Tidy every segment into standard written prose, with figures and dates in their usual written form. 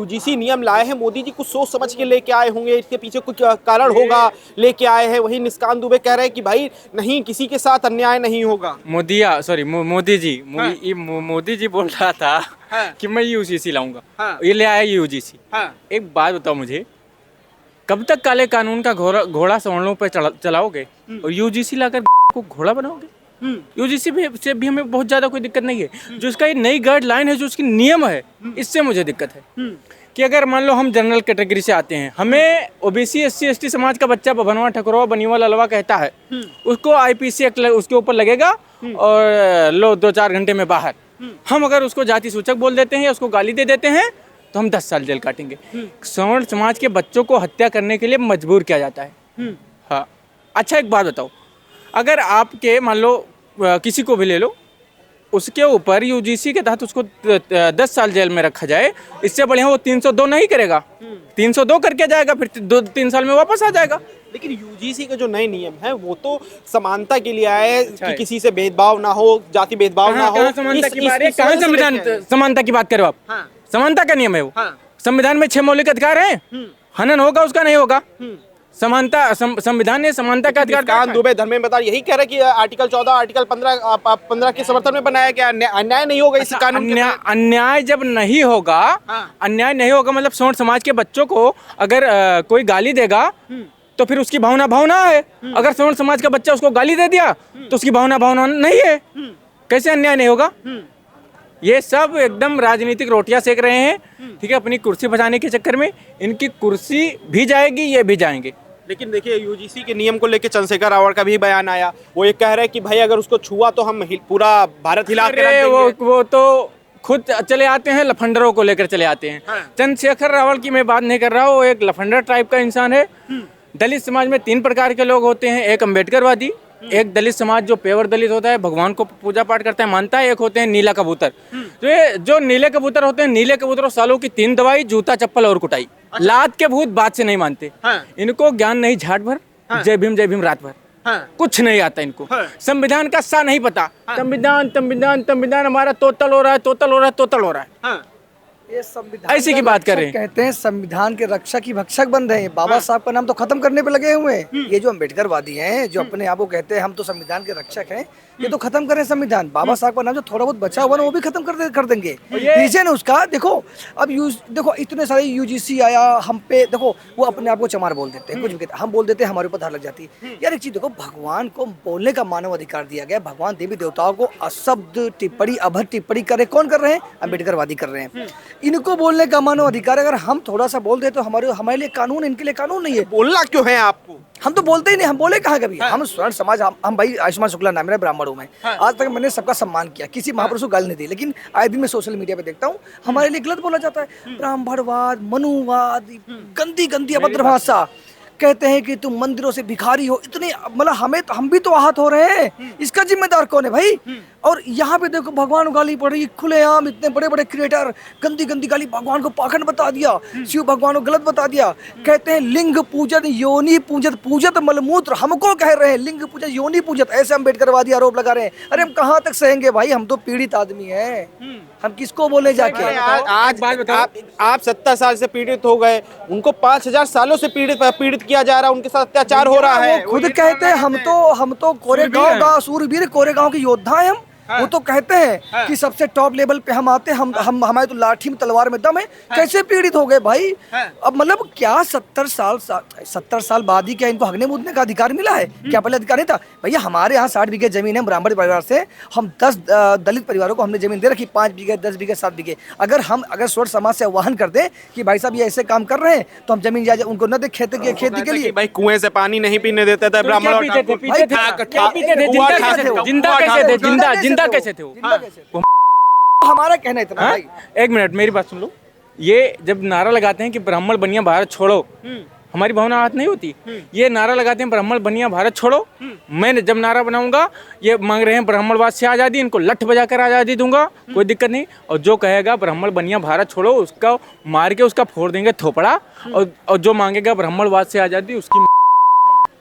UGC नियम लाए हैं, मोदी जी कुछ सोच समझ के लेके आए होंगे, इसके पीछे कुछ कारण होगा, लेके आए हैं। वही निष्कांत दुबे कह रहे हैं कि भाई नहीं, किसी के साथ अन्याय नहीं होगा। मोदी जी बोल रहा था कि मैं यूजीसी लाऊंगा, ये ले आया यूजीसी। एक बात बताओ मुझे, कब तक काले कानून का घोड़ा सवर्णों पे चलाओगे और यूजीसी लाकर को घोड़ा बनाओगे? यूजीसी से भी हमें बहुत ज्यादा कोई दिक्कत नहीं है। जो इसका ये नई गाइडलाइन है, जो उसकी नियम है, इससे मुझे दिक्कत है कि अगर मान लो हम जनरल कैटेगरी से आते हैं, हमें ओबीसी एससी एसटी समाज का बच्चा भनवा ठकुरवा बनीवा ललवा कहता है, उसको आईपीसी एक्ट उसके ऊपर लगेगा और लो 2-4 घंटे में बाहर। हम अगर उसको जाति सूचक बोल देते हैं या उसको गाली दे देते हैं तो हम 10 साल जेल काटेंगे। सवर्ण समाज के बच्चों को हत्या करने के लिए मजबूर किया जाता है। हाँ, अच्छा एक बात बताओ, अगर आपके मान लो किसी को भी ले लो, उसके ऊपर यूजीसी के तहत उसको 10 साल जेल में रखा जाए, इससे बढ़िया वो 302 नहीं करेगा, 302 करके जाएगा, फिर 2-3 साल में वापस आ जाएगा। लेकिन यूजीसी के जो नए नियम है वो तो समानता के लिए आए कि किसी से भेदभाव ना हो, जाति भेदभाव ना हो। समानता की बात करो आप, समानता का नियम है वो। संविधान में 6 मौलिक अधिकार हैं, हनन होगा उसका नहीं होगा। समानता संविधान ने समानता का अधिकार। निष्कांत दुबे धर्मेंद्र प्रधान यही कह रहे कि आर्टिकल 14 आर्टिकल 15 के समर्थन में बनाया गया, अन्याय नहीं होगा इस कानून के। अन्याय जब नहीं होगा, अन्याय नहीं होगा मतलब सवर्ण समाज के बच्चों को अगर कोई गाली देगा तो फिर उसकी भावना है। अगर सवर्ण समाज का बच्चा उसको गाली दे दिया तो उसकी भावना नहीं है, कैसे अन्याय नहीं होगा? ये सब एकदम राजनीतिक रोटियां सेक रहे हैं, ठीक है, अपनी कुर्सी बचाने के चक्कर में। इनकी कुर्सी भी जाएगी, ये भी जाएंगे। लेकिन देखिए यूजीसी के नियम को लेकर चंद्रशेखर रावल का भी बयान आया, वो ये कह रहे हैं कि भाई अगर उसको छुआ तो हम पूरा भारत हिला के रख देंगे। वो तो खुद चले आते हैं, लफंडरों को लेकर चले आते हैं। चंद्रशेखर रावल की मैं बात नहीं कर रहा हूँ, वो एक लफंडर टाइप का इंसान है। दलित समाज में 3 प्रकार के लोग होते हैं, एक अम्बेडकरवादी, एक दलित समाज जो पेवर दलित होता है, भगवान को पूजा पाठ करता है, मानता है, एक होते हैं नीला कबूतर। जो नीले कबूतर होते हैं, नीले कबूतर सालों की 3 दवाई, जूता चप्पल और कुटाई। लात के भूत बात से नहीं मानते। इनको ज्ञान नहीं झाट भर, जय भीम रात भर, कुछ नहीं आता इनको। संविधान का सा नहीं पता। संविधान हमारा तोतल हो रहा है। ये संविधान ऐसी की बात कर रहे हैं। कहते हैं संविधान के रक्षक ही भक्षक बन रहे हैं। बाबा साहब का नाम तो खत्म करने पे लगे हुए हैं। ये जो अम्बेडकरवादी हैं, जो अपने आप को कहते हैं हम तो संविधान के रक्षक हैं, ये तो खत्म करें संविधान। बाबा साहब का नाम जो थोड़ा बहुत बचा हुआ ना, वो भी खत्म कर देंगे। रीजन उसका देखो, अब देखो इतने सारे यूजीसी आया हम पे, देखो वो अपने आप को चमार बोल देते हैं, कुछ भी कहते हैं, हम बोल देते हैं, हमारे ऊपर धार लग जाती है। यार एक चीज देखो, भगवान को बोलने का मानव अधिकार दिया गया। भगवान देवी देवताओं को अशब्द टिप्पणी अभद्र टिप्पणी करे कौन कर रहे हैं? अम्बेडकरवादी कर रहे हैं। इनको बोलने का मानव अधिकार, अगर हम थोड़ा सा बोल दे तो हमारे लिए कानून, इनके लिए कानून नहीं है। बोलना क्यों है आपको? हम तो बोलते ही नहीं, हम बोले कहाँ कभी। हम स्वर्ण समाज, हम भाई आयुष्मान शुक्ला नाम है, ब्राह्मण हूँ मैं। आज तक मैंने सबका सम्मान किया, किसी महापुरुष को गाली नहीं दी। लेकिन आए दिन मैं सोशल मीडिया पे देखता हूँ हमारे लिए गलत बोला जाता है। ब्राह्मणवाद, मनुवाद, गंदी अभद्र भाषा, कहते हैं कि तुम मंदिरों से भिखारी हो। इतने मतलब हम भी तो आहत हो रहे हैं। इसका जिम्मेदार कौन है भाई? और यहाँ पे देखो भगवान को गाली पड़ रही खुलेआम, इतने बड़े बड़े क्रिएटर गंदी गाली, भगवान को पाखंड बता दिया, शिव भगवान को गलत बता दिया। कहते हैं लिंग पूजन योनि पूजत मलमूत्र, हमको कह रहे हैं लिंग पूजन योनि पूजत, ऐसे अम्बेडकरवादी आरोप लगा रहे हैं। अरे हम कहाँ तक सहेंगे भाई? हम तो पीड़ित आदमी हैं, हम किसको बोले जाके? आज आप 70 साल से पीड़ित हो गए, उनको 5000 सालों से पीड़ित किया जा रहा है, उनके साथ अत्याचार हो रहा है। खुद कहते हैं हम तो कोरेगांव का सूरवीर, कोरेगांव के योद्धा हैं हम। वो तो कहते हैं कि सबसे टॉप लेवल पे हम आते हैं, हम हमारे तो लाठी में तलवार में दम है। कैसे पीड़ित हो गए भाई? अब मतलब क्या 70 साल बाद ही क्या इनको हगने मूदने का अधिकार मिला है? क्या पहले अधिकार नहीं था? भैया हमारे यहाँ 60 बीघे जमीन है, ब्राह्मण परिवार से हम 10 दलित परिवारों को हमने जमीन दे रखी, 5 बीघे 10 बीघे 7 बीघे। अगर स्वर्ण समाज से आह्वान कर दे कि भाई साहब ये ऐसे काम कर रहे हैं तो हम जमीन जायजा उनको न दे खेती के लिए। भाई कुएं से पानी नहीं पीने देते थे ब्राह्मण, जिंदा कैसे थे वो? हमारा कहना इतना भाई। एक मिनट मेरी बात सुन लो। ये जब नारा लगाते हैं कि ब्राह्मण बनिया भारत छोड़ो, हमारी भावना आहत नहीं होती? ये नारा लगाते हैं ब्राह्मण बनिया भारत छोड़ो, मैं जब नारा बनाऊंगा, ये मांग रहे हैं ब्राह्मणवाद से आज़ादी, इनको लठ बजाकर आज़ादी दूंगा, कोई दिक्कत नहीं। और जो कहेगा ब्राह्मण बनिया भारत छोड़ो, उसका मार के उसका फोड़ देंगे थोपड़ा। और जो मांगेगा ब्राह्मणवाद से आज़ादी, उसकी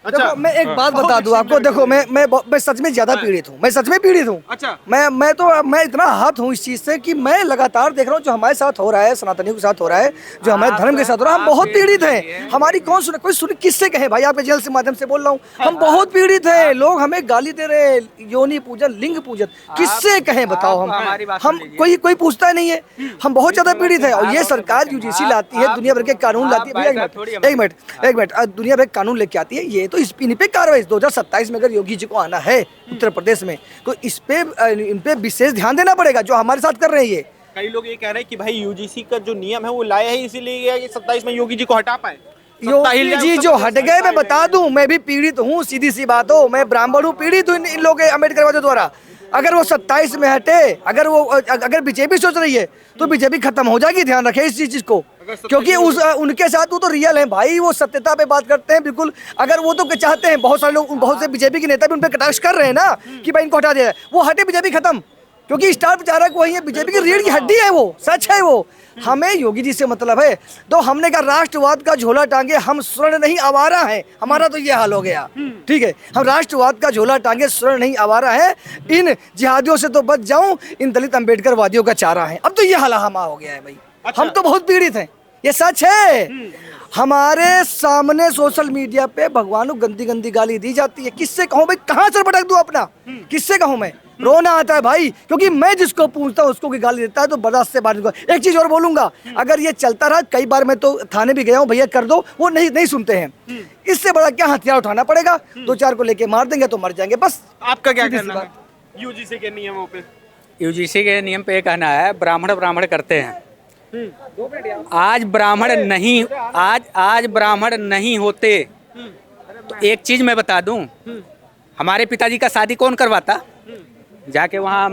देखो मैं एक बात बता दूं आपको, देखो मैं सच में ज्यादा पीड़ित हूँ, मैं सच में पीड़ित हूँ। अच्छा। मैं इतना आहत हूँ इस चीज से कि मैं लगातार देख रहा हूँ जो हमारे साथ हो रहा है, सनातनियों के साथ हो रहा है, जो हमारे धर्म के साथ हो रहा है, हम बहुत पीड़ित हैं। हमारी कौन सुने, कोई सुने, किससे कहे भाई, आपके जेल से माध्यम से बोल रहा हूँ, हम बहुत पीड़ित हैं। लोग हमें गाली दे रहे हैं, योनि पूजन, लिंग पूजन, किससे कहें बताओ। हम कोई पूछता नहीं है, हम बहुत ज्यादा पीड़ित है। और ये सरकार यूजीसी लाती है, दुनिया भर के कानून लाती है। भैया एक मिनट, दुनिया भर के कानून लेके आती है, ये तो इन पे कार्रवाई 2027 में अगर योगी जी को आना है उत्तर प्रदेश में, तो इन पे विशेष ध्यान देना पड़ेगा जो हमारे साथ कर रहे हैं। ये कई लोग ये कह रहे हैं कि भाई यूजीसी का जो नियम है वो लाया है इसीलिए 27 में योगी जी को हटा पाए। योगी जी जो हट गए, मैं बता दूं, मैं भी पीड़ित हूँ, सीधी सी बात हो, मैं ब्राह्मण हूँ, पीड़ित हूँ इन लोग अम्बेडकर द्वारा। अगर वो 27 में हटे, अगर बीजेपी सोच रही है तो बीजेपी खत्म हो जाएगी, ध्यान रखें इस चीज को, क्योंकि उनके साथ वो तो रियल है भाई, वो सत्यता पे बात करते हैं बिल्कुल। अगर वो तो चाहते हैं, बहुत सारे लोग, बहुत से बीजेपी के नेता भी उन पर कटाक्ष कर रहे हैं ना कि भाई इनको हटा दिया, वो हटे बीजेपी खत्म, क्योंकि स्टार प्रचारक वही है, बीजेपी की रीढ़ की हड्डी है वो, सच है वो। हमें योगी जी से मतलब है, तो हमने कहा राष्ट्रवाद का झोला टांगे, हम स्वर्ण नहीं आवारा है, हमारा तो ये हाल हो गया। ठीक है, हम राष्ट्रवाद का झोला टांगे, स्वर्ण नहीं आवारा है, इन जिहादियों से तो बच जाऊं, इन दलित अम्बेडकर वादियों का चारा है। अब तो ये हाल हमा हो गया है भाई। अच्छा। हम तो बहुत पीड़ित हैं, ये सच है। हमारे सामने सोशल मीडिया पे भगवान को गंदी गंदी गाली दी जाती है। किससे कहूँ भाई, कहाँ सर पटक दूं अपना, किससे कहूँ मैं, रोना आता है भाई, क्योंकि मैं जिसको पूछता हूँ उसको की गाली देता है तो बर्दाश्त से बात। एक चीज और बोलूंगा, अगर ये चलता रहा, कई बार मैं तो थाने भी गया हूँ, भैया कर दो, वो नहीं सुनते हैं। इससे बड़ा क्या हथियार उठाना पड़ेगा, 2-4 को लेके मार देंगे तो मर जाएंगे बस। आपका क्या कहना है यूजीसी के नियमों पे? यूजीसी के नियम पे कहना है, ब्राह्मण करते हैं। आज ब्राह्मण नहीं होते तो एक चीज मैं बता दूं, हमारे पिताजी का शादी कौन करवाता? जाके वहाँ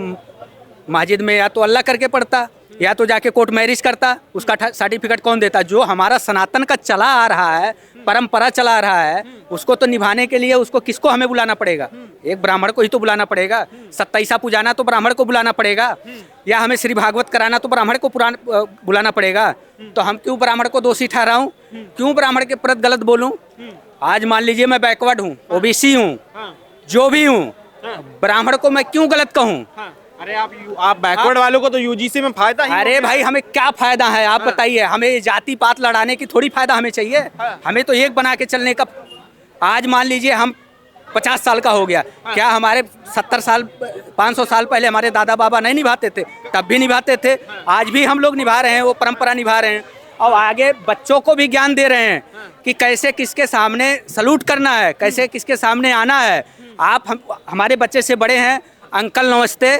मस्जिद में या तो अल्लाह करके पढ़ता, या तो जाके कोर्ट मैरिज करता। उसका सर्टिफिकेट कौन देता? जो हमारा सनातन का चला आ रहा है, परंपरा चला आ रहा है, उसको तो निभाने के लिए उसको किसको हमें बुलाना पड़ेगा? एक ब्राह्मण को ही तो बुलाना पड़ेगा। 27 पुजाना तो ब्राह्मण को बुलाना पड़ेगा, या हमें श्री भागवत कराना तो ब्राह्मण को बुलाना पड़ेगा। तो हम क्यों ब्राह्मण को दोषी ठहराऊं? क्यों ब्राह्मण के प्रति गलत बोलूं? आज मान लीजिए मैं बैकवर्ड हूँ, ओबीसी हूँ, जो भी हूँ, ब्राह्मण को मैं क्यों गलत कहूँ? अरे आप बैकवर्ड वालों को तो यूजीसी में फायदा ही। अरे भाई हमें क्या फायदा है आप बताइए? हमें जाति पात लड़ाने की थोड़ी फायदा हमें चाहिए। हमें तो एक बना के चलने का। आज मान लीजिए हम 50 साल का हो गया, क्या हमारे 70 साल 500 साल पहले हमारे दादा बाबा नहीं निभाते थे? तब भी निभाते थे, आज भी हम लोग निभा रहे हैं, वो परंपरा निभा रहे हैं। और आगे बच्चों को भी ज्ञान दे रहे हैं कि कैसे किसके सामने सलूट करना है, कैसे किसके सामने आना है। हमारे बच्चे से बड़े हैं, अंकल नमस्ते,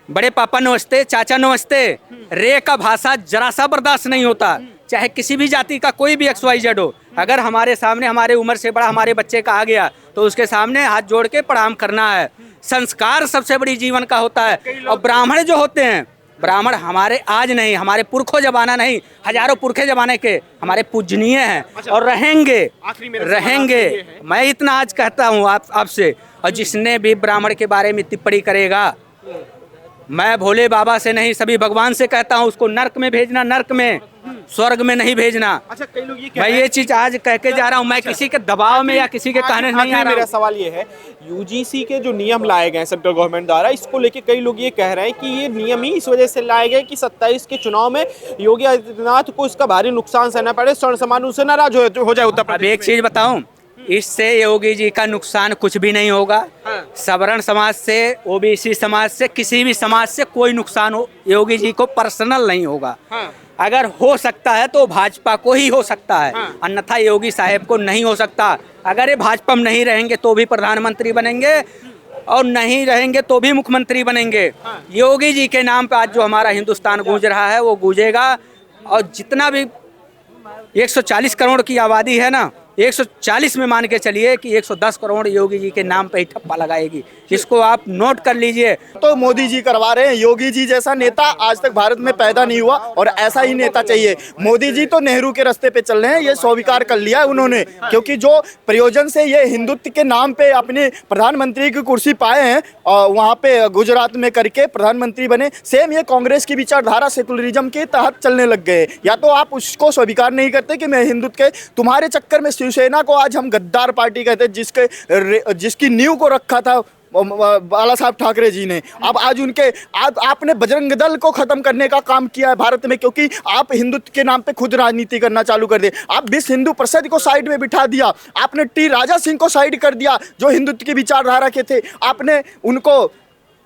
बड़े पापा नमस्ते, चाचा नमस्ते। रे का भाषा जरा सा बर्दाश्त नहीं होता, चाहे किसी भी जाति का कोई भी XYZ हो। अगर हमारे सामने हमारे उम्र से बड़ा हमारे बच्चे का आ गया तो उसके सामने हाथ जोड़ के प्रणाम करना है। संस्कार सबसे बड़ी जीवन का होता है। और ब्राह्मण जो होते हैं, ब्राह्मण हमारे आज नहीं, हमारे पुरखों जमाना नहीं, हजारों पुरखे जमाने के हमारे पूजनीय हैं और रहेंगे। मैं इतना आज कहता हूँ आपसे, और जिसने भी ब्राह्मण के बारे में टिप्पणी करेगा, मैं भोले बाबा से नहीं, सभी भगवान से कहता हूँ, उसको नर्क में भेजना, नर्क में, स्वर्ग में नहीं भेजना। अच्छा, कई लोग ये मैं ये चीज आज कह के जा रहा हूँ, मैं किसी के दबाव में या किसी के कहने नहीं आ रहा। मेरा सवाल ये है, यूजीसी के जो नियम लाए गए सेंट्रल गवर्नमेंट द्वारा, इसको लेके कई लोग ये कह रहे हैं कि ये नियम ही इस वजह से लाए गए कि 27 के चुनाव में योगी आदित्यनाथ को इसका भारी नुकसान सहना पड़े, स्वर्ण समारोह से नाराज हो जाए उत्तर प्रदेश। अब एक चीज बताऊं, इससे योगी जी का नुकसान कुछ भी नहीं होगा। सवर्ण समाज से, ओबीसी समाज से, किसी भी समाज से कोई नुकसान योगी जी को पर्सनल नहीं होगा। अगर हो सकता है तो भाजपा को ही हो सकता है, अन्यथा योगी साहब को नहीं हो सकता। अगर ये भाजपा में नहीं रहेंगे तो भी प्रधानमंत्री बनेंगे, और नहीं रहेंगे तो भी मुख्यमंत्री बनेंगे। योगी जी के नाम पे आज जो हमारा हिंदुस्तान गूंज रहा है वो गूंजेगा। और जितना भी 140 करोड़ की आबादी है ना, 140 में मान के चलिए कि 110 करोड़ योगी जी के नाम पे ही ठप्पा लगाएगी। इसको आप नोट कर लीजिए। तो मोदी जी करवा रहे हैं। योगी जी जैसा नेता आज तक भारत में पैदा नहीं हुआ, और ऐसा ही नेता चाहिए। मोदी जी तो नेहरू के रास्ते पे चल रहे हैं, ये स्वीकार कर लिया है उन्होंने, क्योंकि जो प्रयोजन से ये हिंदुत्व के नाम पे अपने प्रधानमंत्री की कुर्सी पाए हैं, और वहाँ पे गुजरात में करके प्रधानमंत्री बने, सेम ये कांग्रेस की विचारधारा सेकुलरिज्म के तहत चलने लग गए। या तो आप उसको स्वीकार नहीं करते कि मैं हिंदुत्व के तुम्हारे चक्कर में शिवसेना को आज हम गद्दार पार्टी कहते हैं, जिसकी नींव को रखा था बाला साहब ठाकरे जी ने। अब आज उनके आपने बजरंग दल को खत्म करने का काम किया है भारत में, क्योंकि आप हिंदुत्व के नाम पे खुद राजनीति करना चालू कर दिए। आप विश्व हिंदू परिषद को साइड में बिठा दिया, आपने टी राजा सिंह को साइड कर दिया जो हिंदुत्व की विचारधारा के थे, आपने उनको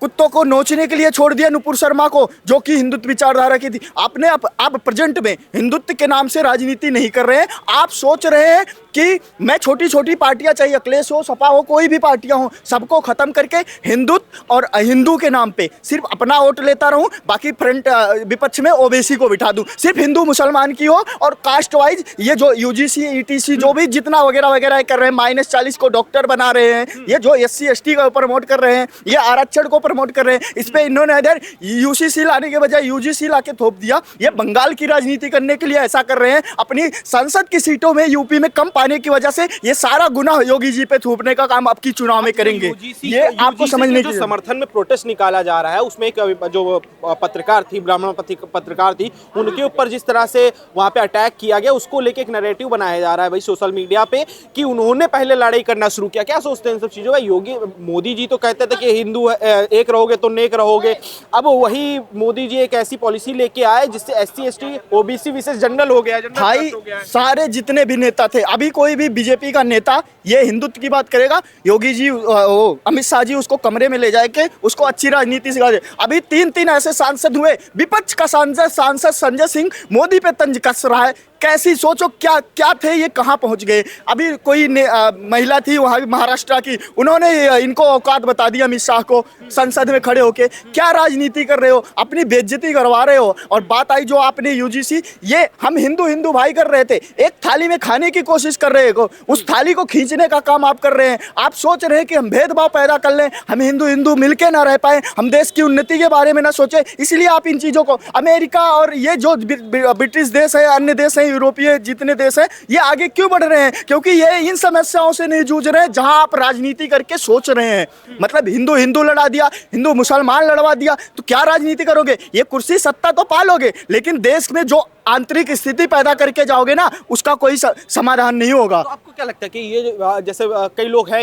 कुत्तों को नोचने के लिए छोड़ दिया, नुपुर शर्मा को जो कि हिंदुत्व विचारधारा की थी। आपने अब प्रेजेंट में हिंदुत्व के नाम से राजनीति नहीं कर रहे हैं। आप सोच रहे हैं कि मैं छोटी छोटी पार्टियां, चाहे अखिलेश हो, सपा हो, कोई भी पार्टियां हो, सबको खत्म करके हिंदुत्व और अहिंदू के नाम पे सिर्फ अपना वोट लेता रहूं, बाकी फ्रंट विपक्ष में ओबीसी को बिठा दूं, सिर्फ हिंदू मुसलमान की हो, और कास्ट वाइज ये जो यूजीसी ईटीसी जो भी जितना वगैरह वगैरह कर रहे हैं, -40 को डॉक्टर बना रहे हैं, ये जो SC ST को प्रमोट कर रहे हैं, ये आरक्षण को प्रमोट कर रहे हैं, इस पे इन्होंने इधर यूसीसी लाने के बजाय यूजीसी लाके थोप दिया। ये बंगाल की राजनीति करने के लिए ऐसा कर रहे हैं, अपनी संसद की सीटों में यूपी में कम पाने की वजह से ये सारा गुनाह योगी जी पे थूपने का काम आपकी चुनाव में करेंगे। ये आपको समझने की समर्थन में प्रोटेस्ट निकाला जा रहा है, उसमें एक जो पत्रकार थी, ब्राह्मण पत्रकार थी, उनके ऊपर जिस तरह से वहां पे अटैक किया गया, उसको लेके एक नैरेटिव बनाया जा रहा है भाई सोशल मीडिया पे कि उन्होंने पहले लड़ाई करना शुरू किया। क्या सोचते हैं इन सब चीजों का? योगी मोदी जी तो कहते थे कि हिंदू एक रहोगे तो नेक रहोगे, अब वही मोदी जी एक ऐसी पॉलिसी लेके आए जिससे SC ST OBC विशेष जनरल हो गया। भाई सारे जितने भी नेता थे, अभी कोई भी बीजेपी का नेता ये हिंदुत्व की बात करेगा, योगी जी अमित शाह जी उसको कमरे में ले जाके उसको अच्छी राजनीति सिखा दे। अभी 3 ऐसे सांसद हुए, विपक्ष का सांसद संजय सिंह मोदी पे तंज कस रहा है। कैसी सोचो, क्या थे ये, कहाँ पहुंच गए। अभी कोई महिला थी वहाँ महाराष्ट्र की, उन्होंने इनको औकात बता दी अमित शाह को संसद में खड़े होके। क्या राजनीति कर रहे हो, अपनी बेइज्जती करवा रहे हो। और बात आई जो आपने यूजीसी, ये हम हिंदू भाई कर रहे थे, एक थाली में खाने की कोशिश कर रहे हो, उस थाली को खींचने का काम आप कर रहे हैं। आप सोच रहे हैं कि हम भेदभाव पैदा कर लें, हम हिंदू मिलके ना रह पाए, हम देश की उन्नति के बारे में ना सोचे, इसलिए आप इन चीज़ों को, अमेरिका और ये जो ब्रिटिश देश है, अन्य देश है, यूरोपीय जितने देश हैं, ये आगे क्यों बढ़ रहे हैं? क्योंकि ये इन समस्याओं से नहीं जूझ रहे हैं जहां आप राजनीति करके सोच रहे हैं। मतलब हिंदू लड़ा दिया, हिंदू मुसलमान लड़वा दिया, तो क्या राजनीति करोगे? ये कुर्सी सत्ता तो पालोगे, लेकिन देश में जो आंतरिक स्थिति पैदा करके जाओगे ना, उसका कोई समाधान नहीं होगा। तो आपको क्या लगता है कि ये जैसे कई लोग हैं